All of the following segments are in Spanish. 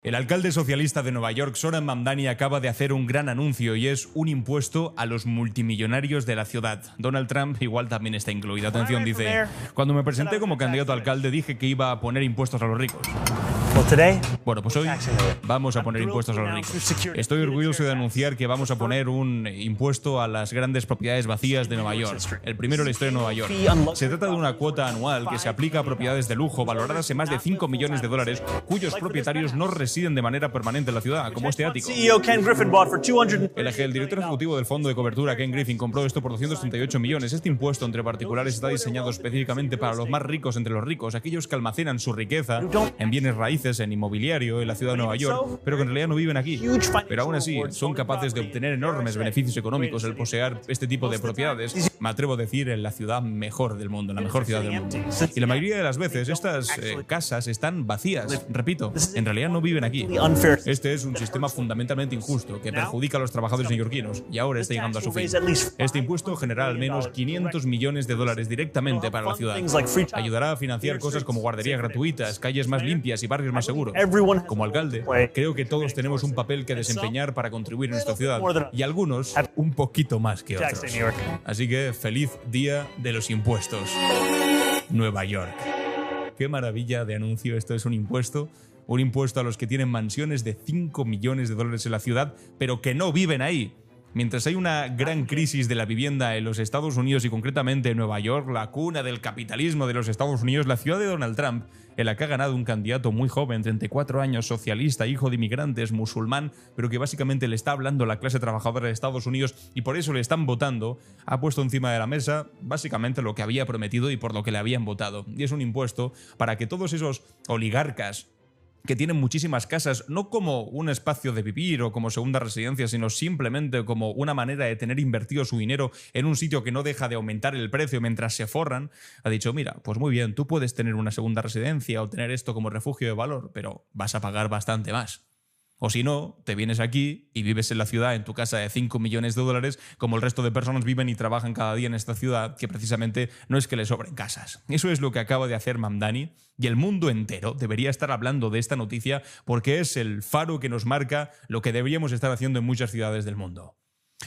El alcalde socialista de Nueva York, Zoran Mamdani, acaba de hacer un gran anuncio y es un impuesto a los multimillonarios de la ciudad. Donald Trump igual también está incluido. Atención, dice: cuando me presenté como candidato a alcalde dije que iba a poner impuestos a los ricos. Bueno, pues hoy vamos a poner impuestos a los ricos. Estoy orgulloso de anunciar que vamos a poner un impuesto a las grandes propiedades vacías de Nueva York. El primero en la historia de Nueva York. Se trata de una cuota anual que se aplica a propiedades de lujo valoradas en más de 5 millones de dólares cuyos propietarios no residen de manera permanente en la ciudad, como este ático. El director ejecutivo del fondo de cobertura, Ken Griffin, compró esto por 238 millones. Este impuesto entre particulares está diseñado específicamente para los más ricos entre los ricos, aquellos que almacenan su riqueza en bienes raíces, en inmobiliario, en la ciudad de Nueva York, pero que en realidad no viven aquí. Pero aún así, son capaces de obtener enormes beneficios económicos al poseer este tipo de propiedades, me atrevo a decir, en la ciudad mejor del mundo, en la mejor ciudad del mundo. Y la mayoría de las veces, estas casas están vacías. Repito, en realidad no viven aquí. Este es un sistema fundamentalmente injusto que perjudica a los trabajadores neoyorquinos y ahora está llegando a su fin. Este impuesto generará al menos 500 millones de dólares directamente para la ciudad. Ayudará a financiar cosas como guarderías gratuitas, calles más limpias y barrios más seguros. Como alcalde, creo que todos tenemos un papel que desempeñar para contribuir en esta ciudad, y algunos un poquito más que otros. Así que feliz día de los impuestos, Nueva York. Qué maravilla de anuncio. Esto es un impuesto a los que tienen mansiones de 5 millones de dólares en la ciudad, pero que no viven ahí. Mientras hay una gran crisis de la vivienda en los Estados Unidos y concretamente en Nueva York, la cuna del capitalismo de los Estados Unidos, la ciudad de Donald Trump, en la que ha ganado un candidato muy joven, 34 años, socialista, hijo de inmigrantes, musulmán, pero que básicamente le está hablando a la clase trabajadora de Estados Unidos y por eso le están votando, ha puesto encima de la mesa básicamente lo que había prometido y por lo que le habían votado. Y es un impuesto para que todos esos oligarcas que tienen muchísimas casas, no como un espacio de vivir o como segunda residencia, sino simplemente como una manera de tener invertido su dinero en un sitio que no deja de aumentar el precio mientras se forran, ha dicho: mira, pues muy bien, tú puedes tener una segunda residencia o tener esto como refugio de valor, pero vas a pagar bastante más. O si no, te vienes aquí y vives en la ciudad, en tu casa de 5 millones de dólares, como el resto de personas viven y trabajan cada día en esta ciudad, que precisamente no es que le sobren casas. Eso es lo que acaba de hacer Mamdani, y el mundo entero debería estar hablando de esta noticia porque es el faro que nos marca lo que deberíamos estar haciendo en muchas ciudades del mundo.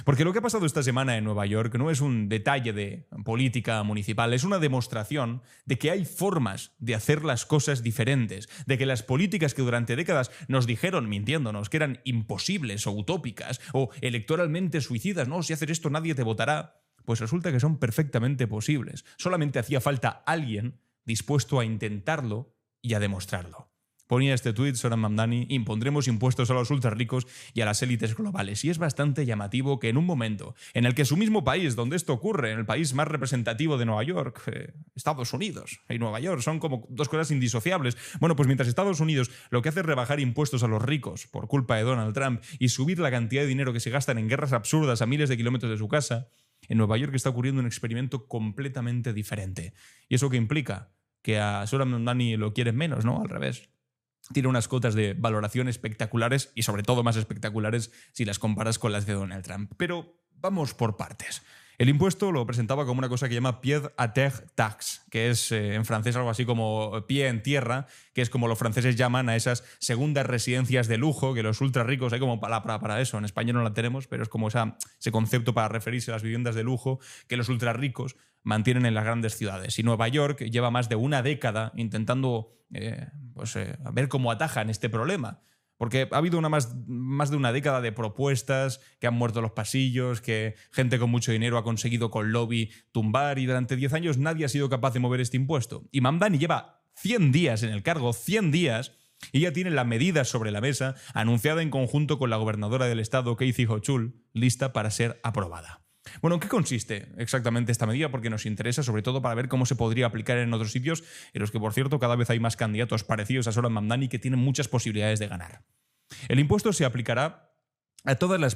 Porque lo que ha pasado esta semana en Nueva York no es un detalle de política municipal, es una demostración de que hay formas de hacer las cosas diferentes, de que las políticas que durante décadas nos dijeron, mintiéndonos, que eran imposibles o utópicas o electoralmente suicidas, no, si haces esto nadie te votará, pues resulta que son perfectamente posibles. Solamente hacía falta alguien dispuesto a intentarlo y a demostrarlo. Ponía este tuit Zoran Mamdani: impondremos impuestos a los ultrarricos y a las élites globales. Y es bastante llamativo que en un momento en el que su mismo país donde esto ocurre, en el país más representativo de Nueva York, Estados Unidos y Nueva York, son como dos cosas indisociables. Bueno, pues mientras Estados Unidos lo que hace es rebajar impuestos a los ricos por culpa de Donald Trump y subir la cantidad de dinero que se gastan en guerras absurdas a miles de kilómetros de su casa, en Nueva York está ocurriendo un experimento completamente diferente. ¿Y eso qué implica? Que a Zoran Mamdani lo quieren menos, ¿no? Al revés. Tiene unas cotas de valoración espectaculares y sobre todo más espectaculares si las comparas con las de Donald Trump. Pero vamos por partes. El impuesto lo presentaba como una cosa que llama pied à terre tax, que es en francés algo así como pie en tierra, que es como los franceses llaman a esas segundas residencias de lujo, que los ultra ricos, hay como palabra para eso, en español no la tenemos, pero es como ese concepto para referirse a las viviendas de lujo que los ultra ricos mantienen en las grandes ciudades. Y Nueva York lleva más de una década intentando ver cómo atajan este problema. Porque ha habido más de una década de propuestas que han muerto en los pasillos, que gente con mucho dinero ha conseguido con lobby tumbar, y durante 10 años nadie ha sido capaz de mover este impuesto. Y Mamdani lleva 100 días en el cargo, 100 días, y ya tiene la medida sobre la mesa, anunciada en conjunto con la gobernadora del estado, Kathy Hochul, lista para ser aprobada. Bueno, ¿en qué consiste exactamente esta medida? Porque nos interesa sobre todo para ver cómo se podría aplicar en otros sitios, en los que, por cierto, cada vez hay más candidatos parecidos a Zoran Mamdani que tienen muchas posibilidades de ganar. El impuesto se aplicará a todas las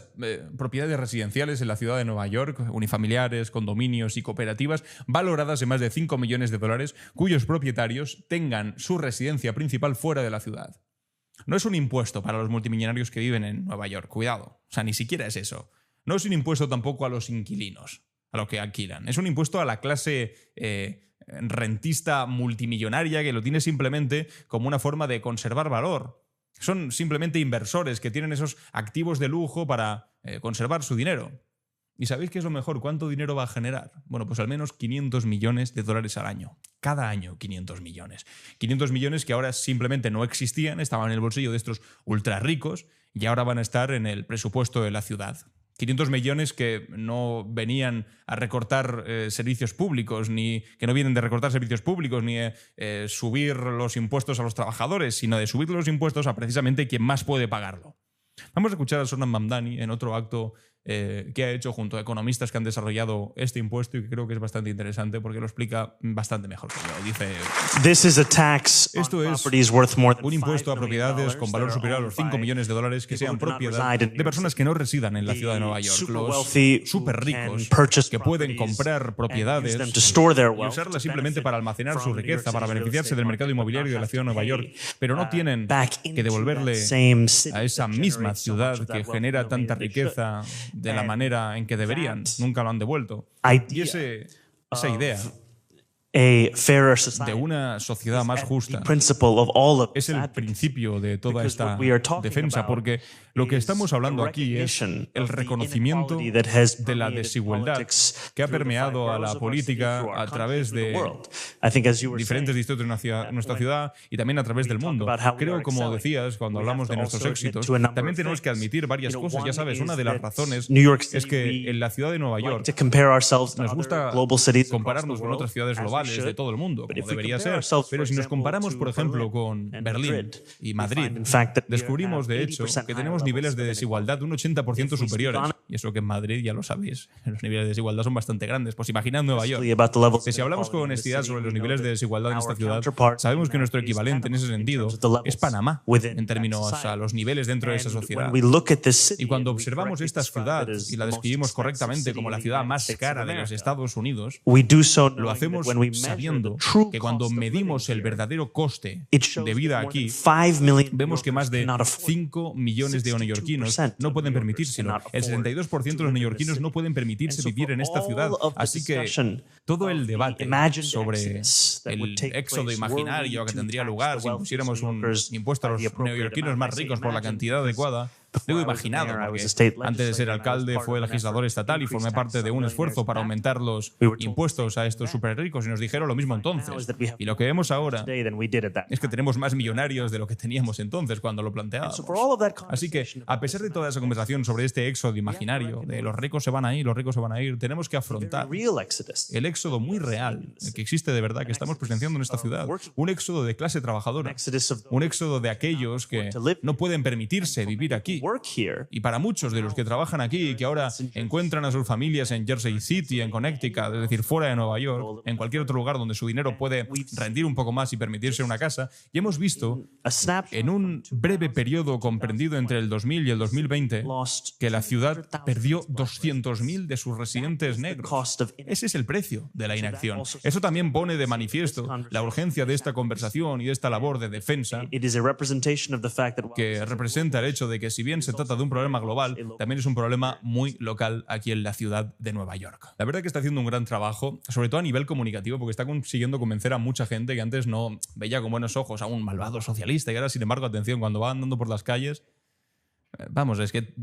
propiedades residenciales en la ciudad de Nueva York, unifamiliares, condominios y cooperativas, valoradas en más de 5 millones de dólares, cuyos propietarios tengan su residencia principal fuera de la ciudad. No es un impuesto para los multimillonarios que viven en Nueva York, cuidado, o sea, ni siquiera es eso. No es un impuesto tampoco a los inquilinos, a lo que alquilan. Es un impuesto a la clase rentista multimillonaria que lo tiene simplemente como una forma de conservar valor. Son simplemente inversores que tienen esos activos de lujo para conservar su dinero. ¿Y sabéis qué es lo mejor? ¿Cuánto dinero va a generar? Bueno, pues al menos 500 millones de dólares al año. Cada año 500 millones. 500 millones que ahora simplemente no existían, estaban en el bolsillo de estos ultra ricos y ahora van a estar en el presupuesto de la ciudad. 500 millones que no venían a recortar servicios públicos, ni que no vienen de recortar servicios públicos, ni subir los impuestos a los trabajadores, sino de subir los impuestos a precisamente quien más puede pagarlo. Vamos a escuchar a Zoran Mamdani en otro acto que ha hecho junto a economistas que han desarrollado este impuesto y que creo que es bastante interesante porque lo explica bastante mejor que yo. Dice: esto es un impuesto a propiedades con valor superior a los 5 millones de dólares que sean propiedad de personas que no residan en la ciudad de Nueva York. Los súper ricos que pueden comprar propiedades y usarlas simplemente para almacenar su riqueza, para beneficiarse del mercado inmobiliario de la ciudad de Nueva York, pero no tienen que devolverle a esa misma ciudad que genera tanta riqueza de la manera en que deberían. Nunca lo han devuelto. Y esa idea de una sociedad más justa es el principio de toda esta defensa, porque lo que estamos hablando aquí es el reconocimiento de la desigualdad que ha permeado a la política a través de diferentes distritos de nuestra ciudad y también a través del mundo. Creo, como decías, cuando hablamos de nuestros éxitos, también tenemos que admitir varias cosas. Ya sabes, una de las razones es que en la ciudad de Nueva York nos gusta compararnos con otras ciudades globales de todo el mundo, como debería ser. Pero si nos comparamos, por ejemplo, con Berlín y Madrid, descubrimos, de hecho, que tenemos niveles de desigualdad de un 80% superiores. Y eso que en Madrid, ya lo sabéis, los niveles de desigualdad son bastante grandes. Pues imaginad Nueva York. Que si hablamos con honestidad sobre los niveles de desigualdad en esta ciudad, sabemos que nuestro equivalente en ese sentido es Panamá, en términos a los niveles dentro de esa sociedad. Y cuando observamos esta ciudad y la describimos correctamente como la ciudad más cara de los Estados Unidos, lo hacemos sabiendo que cuando medimos el verdadero coste de vida aquí, vemos que más de 5 millones de neoyorquinos no pueden permitírselo. El 72% de los neoyorquinos no pueden permitirse vivir en esta ciudad. Así que todo el debate sobre el éxodo imaginario que tendría lugar si pusiéramos un impuesto a los neoyorquinos más ricos por la cantidad adecuada, digo imaginado, porque antes de ser alcalde fue legislador estatal y formé parte de un esfuerzo para aumentar los impuestos a estos súper ricos y nos dijeron lo mismo entonces. Y lo que vemos ahora es que tenemos más millonarios de lo que teníamos entonces cuando lo planteábamos. Así que, a pesar de toda esa conversación sobre este éxodo imaginario, de los ricos se van a ir, los ricos se van a ir, tenemos que afrontar el éxodo muy real, el que existe de verdad, que estamos presenciando en esta ciudad. Un éxodo de clase trabajadora, un éxodo de aquellos que no pueden permitirse vivir aquí. Y para muchos de los que trabajan aquí y que ahora encuentran a sus familias en Jersey City, en Connecticut, es decir, fuera de Nueva York, en cualquier otro lugar donde su dinero puede rendir un poco más y permitirse una casa, y hemos visto en un breve periodo comprendido entre el 2000 y el 2020 que la ciudad perdió 200.000 de sus residentes negros. Ese es el precio de la inacción. Eso también pone de manifiesto la urgencia de esta conversación y de esta labor de defensa, que representa el hecho de que si bien se trata de un problema global, también es un problema muy local aquí en la ciudad de Nueva York. La verdad es que está haciendo un gran trabajo, sobre todo a nivel comunicativo, porque está consiguiendo convencer a mucha gente que antes no veía con buenos ojos a un malvado socialista y ahora, sin embargo, atención, cuando va andando por las calles, vamos, es que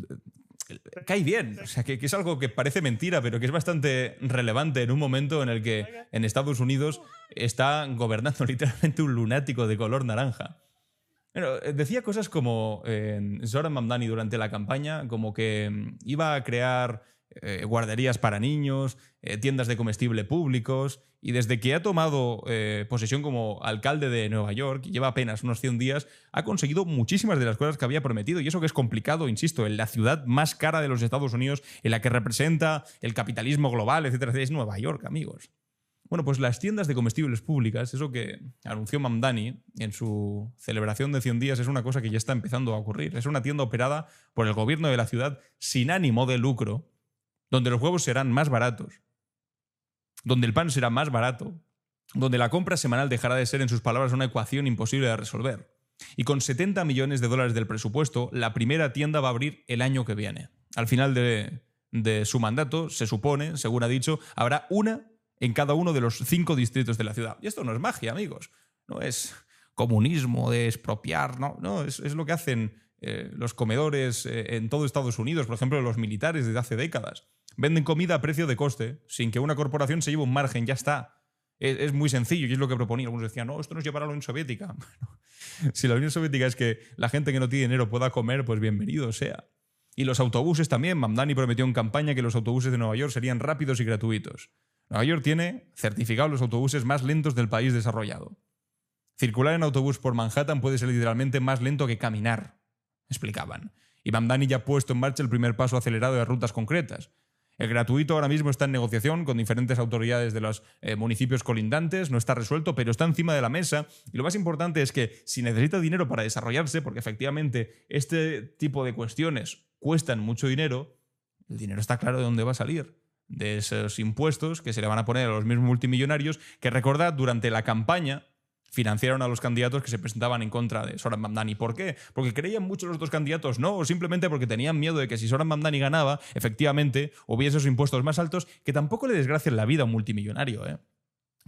cae bien. O sea, que es algo que parece mentira, pero que es bastante relevante en un momento en el que en Estados Unidos está gobernando literalmente un lunático de color naranja. Bueno, decía cosas como Zoran Mamdani durante la campaña, como que iba a crear guarderías para niños, tiendas de comestible públicos, y desde que ha tomado posesión como alcalde de Nueva York, y lleva apenas unos 100 días, ha conseguido muchísimas de las cosas que había prometido, y eso que es complicado, insisto, en la ciudad más cara de los Estados Unidos, en la que representa el capitalismo global, etcétera, etcétera, es Nueva York, amigos. Bueno, pues las tiendas de comestibles públicas, eso que anunció Mamdani en su celebración de 100 días, es una cosa que ya está empezando a ocurrir. Es una tienda operada por el gobierno de la ciudad sin ánimo de lucro, donde los huevos serán más baratos, donde el pan será más barato, donde la compra semanal dejará de ser, en sus palabras, una ecuación imposible de resolver. Y con 70 millones de dólares del presupuesto, la primera tienda va a abrir el año que viene. Al final de su mandato, se supone, según ha dicho, habrá una en cada uno de los 5 distritos de la ciudad. Y esto no es magia, amigos. No es comunismo, de expropiar, no, es lo que hacen los comedores en todo Estados Unidos, por ejemplo, los militares desde hace décadas. Venden comida a precio de coste, sin que una corporación se lleve un margen, ya está. Es muy sencillo y es lo que proponía. Algunos decían, no, esto nos llevará a la Unión Soviética. Bueno, si la Unión Soviética es que la gente que no tiene dinero pueda comer, pues bienvenido sea. Y los autobuses también. Mamdani prometió en campaña que los autobuses de Nueva York serían rápidos y gratuitos. Nueva York tiene certificados los autobuses más lentos del país desarrollado. Circular en autobús por Manhattan puede ser literalmente más lento que caminar, explicaban. Y Mamdani ya ha puesto en marcha el primer paso acelerado de rutas concretas. El gratuito ahora mismo está en negociación con diferentes autoridades de los municipios colindantes, no está resuelto, pero está encima de la mesa. Y lo más importante es que si necesita dinero para desarrollarse, porque efectivamente este tipo de cuestiones cuestan mucho dinero, el dinero está claro de dónde va a salir. De esos impuestos que se le van a poner a los mismos multimillonarios que, recordad, durante la campaña financiaron a los candidatos que se presentaban en contra de Zoran Mamdani. ¿Por qué? ¿Porque creían mucho los otros candidatos? No, o simplemente porque tenían miedo de que si Zoran Mamdani ganaba, efectivamente, hubiese esos impuestos más altos que tampoco le desgracian la vida a un multimillonario, ¿eh?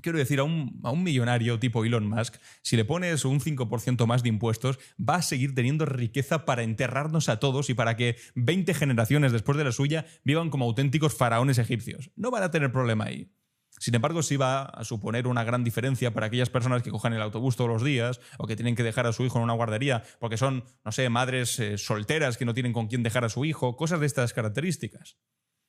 Quiero decir, a un millonario tipo Elon Musk, si le pones un 5% más de impuestos, va a seguir teniendo riqueza para enterrarnos a todos y para que 20 generaciones después de la suya vivan como auténticos faraones egipcios. No van a tener problema ahí. Sin embargo, sí va a suponer una gran diferencia para aquellas personas que cojan el autobús todos los días o que tienen que dejar a su hijo en una guardería porque son, no sé, madres solteras que no tienen con quién dejar a su hijo, cosas de estas características.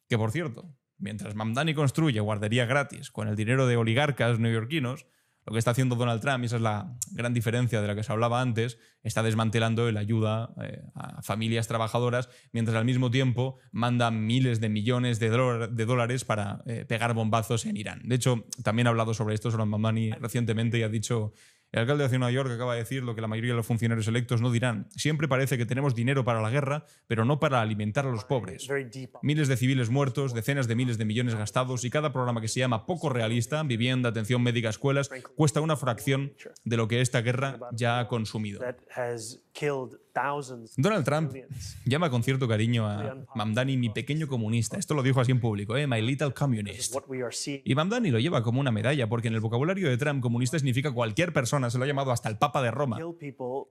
Que, por cierto, mientras Mamdani construye guarderías gratis con el dinero de oligarcas neoyorquinos, lo que está haciendo Donald Trump, y esa es la gran diferencia de la que se hablaba antes, está desmantelando la ayuda a familias trabajadoras, mientras al mismo tiempo manda miles de millones de dólares para pegar bombazos en Irán. De hecho, también ha hablado sobre esto Zoran Mamdani recientemente y ha dicho: el alcalde de Nueva York acaba de decir lo que la mayoría de los funcionarios electos no dirán. Siempre parece que tenemos dinero para la guerra, pero no para alimentar a los pobres. Miles de civiles muertos, decenas de miles de millones gastados y cada programa que se llama poco realista, vivienda, atención médica, escuelas, cuesta una fracción de lo que esta guerra ya ha consumido. Donald Trump llama con cierto cariño a Mamdani mi pequeño comunista. Esto lo dijo así en público, My little communist. Y Mamdani lo lleva como una medalla, porque en el vocabulario de Trump comunista significa cualquier persona, se lo ha llamado hasta el Papa de Roma,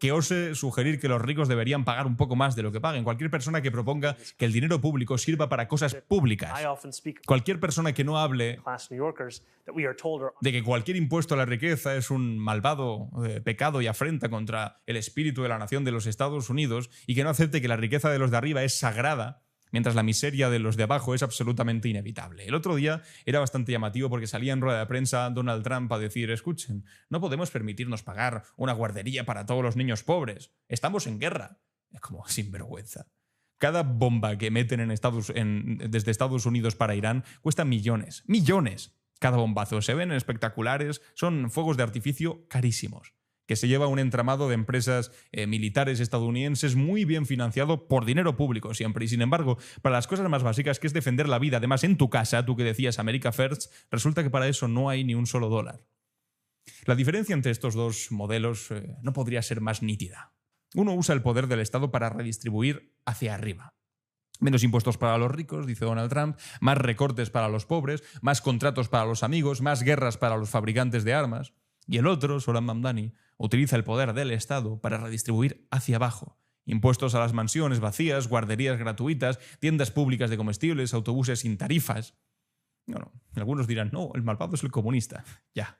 que ose sugerir que los ricos deberían pagar un poco más de lo que paguen. Cualquier persona que proponga que el dinero público sirva para cosas públicas. Cualquier persona que no hable de que cualquier impuesto a la riqueza es un malvado pecado y afrenta contra el espíritu de la nación de los Estados Unidos y que no acepte que la riqueza de los de arriba es sagrada, mientras la miseria de los de abajo es absolutamente inevitable. El otro día era bastante llamativo porque salía en rueda de prensa Donald Trump a decir: escuchen, no podemos permitirnos pagar una guardería para todos los niños pobres. Estamos en guerra. Es como sinvergüenza. Cada bomba que meten desde Estados Unidos para Irán cuesta millones. ¡Millones! Cada bombazo. Se ven espectaculares, son fuegos de artificio carísimos, que se lleva un entramado de empresas militares estadounidenses muy bien financiado por dinero público siempre. Y sin embargo, para las cosas más básicas, que es defender la vida, además en tu casa, tú que decías America First, resulta que para eso no hay ni un solo dólar. La diferencia entre estos dos modelos no podría ser más nítida. Uno usa el poder del Estado para redistribuir hacia arriba. Menos impuestos para los ricos, dice Donald Trump, más recortes para los pobres, más contratos para los amigos, más guerras para los fabricantes de armas. Y el otro, Zoran Mamdani, utiliza el poder del Estado para redistribuir hacia abajo. Impuestos a las mansiones vacías, guarderías gratuitas, tiendas públicas de comestibles, autobuses sin tarifas. Bueno, algunos dirán, no, el malvado es el comunista. Ya.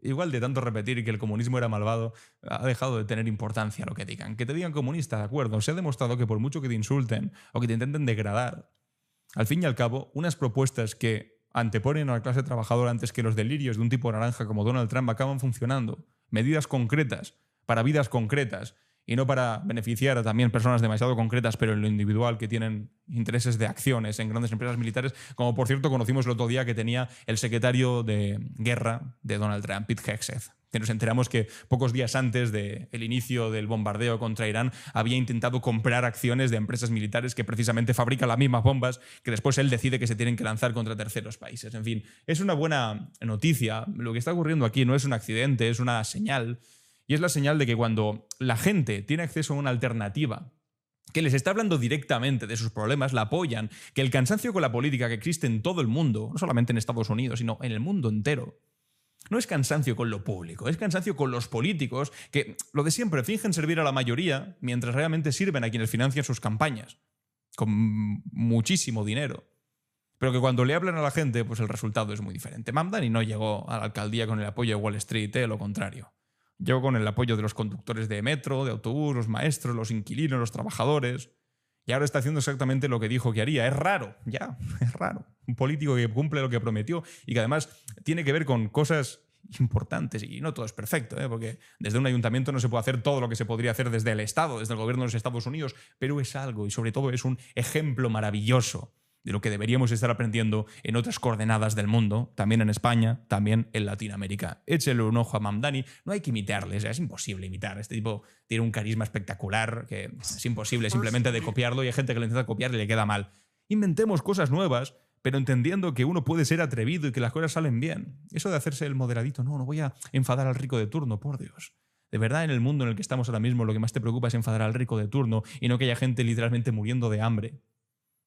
Igual de tanto repetir que el comunismo era malvado, ha dejado de tener importancia lo que digan. Que te digan comunista, de acuerdo, se ha demostrado que por mucho que te insulten o que te intenten degradar, al fin y al cabo, unas propuestas que anteponen a la clase trabajadora antes que los delirios de un tipo naranja como Donald Trump acaban funcionando. Medidas concretas, para vidas concretas, y no para beneficiar a también personas demasiado concretas, pero en lo individual, que tienen intereses de acciones en grandes empresas militares, como por cierto conocimos el otro día que tenía el secretario de guerra de Donald Trump, Pete Hegseth, que nos enteramos que pocos días antes del inicio del bombardeo contra Irán había intentado comprar acciones de empresas militares que precisamente fabrican las mismas bombas que después él decide que se tienen que lanzar contra terceros países. En fin, es una buena noticia. Lo que está ocurriendo aquí no es un accidente, es una señal. Y es la señal de que cuando la gente tiene acceso a una alternativa que les está hablando directamente de sus problemas, la apoyan, que el cansancio con la política que existe en todo el mundo, no solamente en Estados Unidos, sino en el mundo entero, no es cansancio con lo público, es cansancio con los políticos que, lo de siempre, fingen servir a la mayoría mientras realmente sirven a quienes financian sus campañas, con muchísimo dinero. Pero que cuando le hablan a la gente, pues el resultado es muy diferente. Mamdani no llegó a la alcaldía con el apoyo de Wall Street, lo contrario. Llegó con el apoyo de los conductores de metro, de autobús, los maestros, los inquilinos, los trabajadores. Y ahora está haciendo exactamente lo que dijo que haría. Es raro, ya, es raro. Un político que cumple lo que prometió y que además tiene que ver con cosas importantes. Y no todo es perfecto, porque desde un ayuntamiento no se puede hacer todo lo que se podría hacer desde el Estado, desde el gobierno de los Estados Unidos, pero es algo y sobre todo es un ejemplo maravilloso de lo que deberíamos estar aprendiendo en otras coordenadas del mundo, también en España, también en Latinoamérica. Échele un ojo a Mamdani, no hay que imitarle, es imposible imitar. Este tipo tiene un carisma espectacular que es imposible simplemente de copiarlo y hay gente que lo intenta copiar y le queda mal. Inventemos cosas nuevas, pero entendiendo que uno puede ser atrevido y que las cosas salen bien. Eso de hacerse el moderadito, no voy a enfadar al rico de turno, por Dios. De verdad, en el mundo en el que estamos ahora mismo, lo que más te preocupa es enfadar al rico de turno y no que haya gente literalmente muriendo de hambre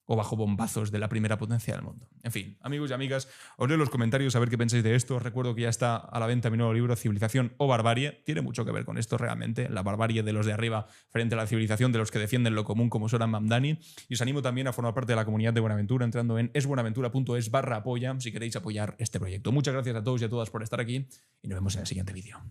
o bajo bombazos de la primera potencia del mundo. En fin, amigos y amigas, os leo en los comentarios a ver qué pensáis de esto. Os recuerdo que ya está a la venta mi nuevo libro, Civilización o Barbarie. Tiene mucho que ver con esto realmente, la barbarie de los de arriba frente a la civilización de los que defienden lo común como Soran Mamdani. Y os animo también a formar parte de la comunidad de Buenaventura entrando en esbuenaventura.es/apoya si queréis apoyar este proyecto. Muchas gracias a todos y a todas por estar aquí y nos vemos en el siguiente vídeo.